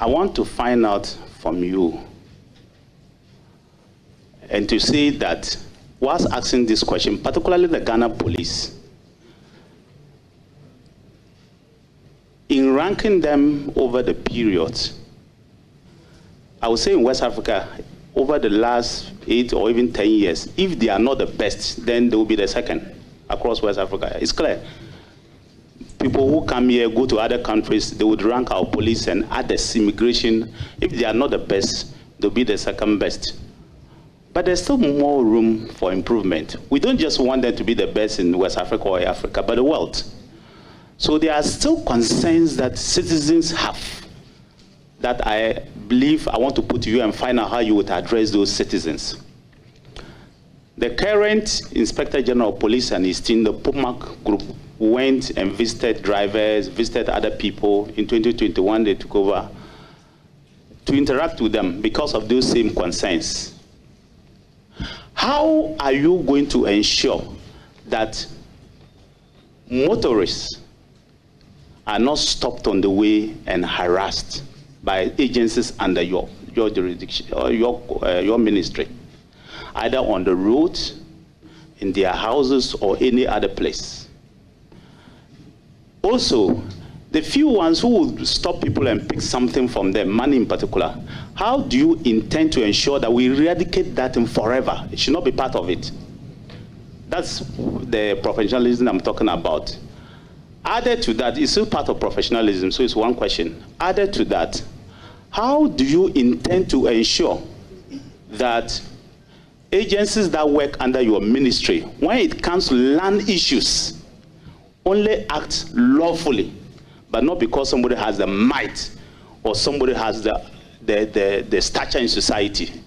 I want to find out from you and to say that whilst asking this question, particularly the Ghana police, in ranking them over the period, I would say in West Africa, over the last 8 or even 10 years, if they are not the best, then they will be the second across West Africa. It's clear. People who come here, go to other countries, they would rank our police and others, immigration. If they are not the best, they'll be the second best. But there's still more room for improvement. We don't just want them to be the best in West Africa or Africa, but the world. So there are still concerns that citizens have that I believe I want to put to you and find out how you would address those citizens. The current Inspector General of Police and his team, the POMAC group, went and visited drivers, visited other people. In 2021, they took over to interact with them because of those same concerns. How are you going to ensure that motorists are not stopped on the way and harassed by agencies under your jurisdiction or your ministry, either on the road, in their houses, or any other place? Also, the few ones who will stop people and pick something from them, money in particular, how do you intend to ensure that we eradicate that in forever? It should not be part of it. That's the professionalism I'm talking about. Added to that, it's still part of professionalism, so it's one question. Added to that, how do you intend to ensure that agencies that work under your ministry, when it comes to land issues, only act lawfully, but not because somebody has the might or somebody has the stature in society?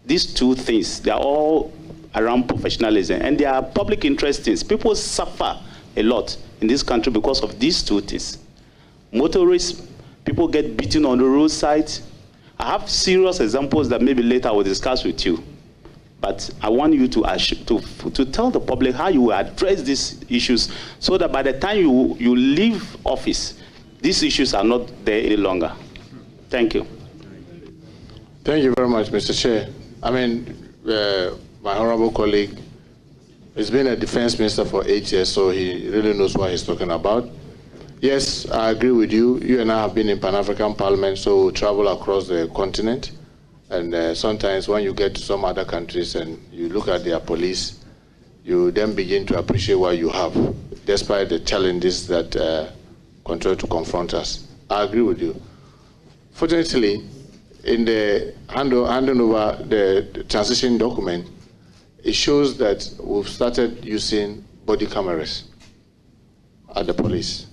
These two things, they are all around professionalism, and they are public interest things. People suffer a lot in this country because of these two things. Motorists, people get beaten on the roadside. I have serious examples that maybe later I will discuss with you. But I want you to tell the public how you will address these issues so that by the time you leave office, these issues are not there any longer. Thank you. Thank you very much, Mr. Chair. I mean, my honorable colleague has been a defense minister for 8 years, so he really knows what he's talking about. Yes, I agree with you. You and I have been in Pan-African Parliament, so we travel across the continent. And sometimes when you get to some other countries and you look at their police, you then begin to appreciate what you have, despite the challenges that continue to confront us. I agree with you. Fortunately, in the handing over the transition document, it shows that we've started using body cameras at the police.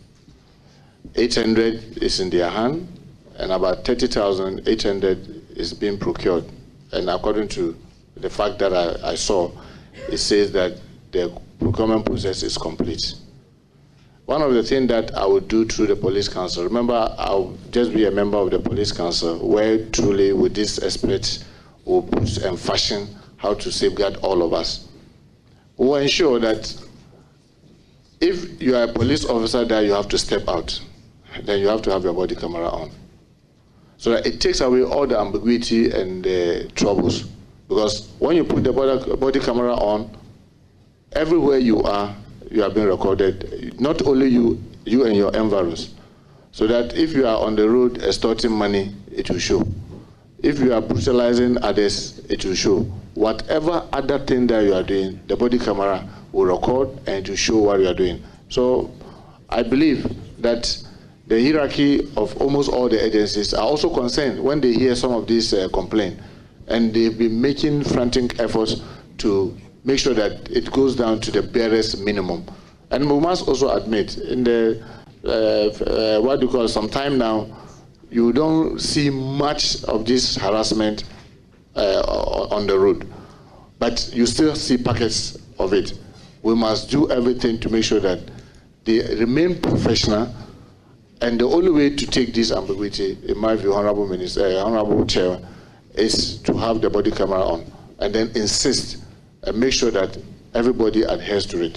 800 is in their hand, and about 30,800 is being procured. And according to the fact that I saw, it says that the procurement process is complete. One of the things that I would do through the police council, remember, I'll just be a member of the police council, where truly with these experts will put and fashion how to safeguard all of us. We'll ensure that if you are a police officer that you have to step out, then you have to have your body camera on, so that it takes away all the ambiguity and the troubles. Because when you put the body camera on, everywhere you are being recorded, not only you and your environs. So that if you are on the road extorting money, it will show. If you are brutalizing others, it will show. Whatever other thing that you are doing, the body camera will record and it will show what you are doing. So I believe that the hierarchy of almost all the agencies are also concerned when they hear some of these complaints, and they've been making frantic efforts to make sure that it goes down to the barest minimum. And we must also admit, in the what you call some time now, you don't see much of this harassment on the road, but you still see packets of it. We must do everything to make sure that they remain professional. And the only way to take this ambiguity, in my view, Honorable Chair, is to have the body camera on and then insist and make sure that everybody adheres to it.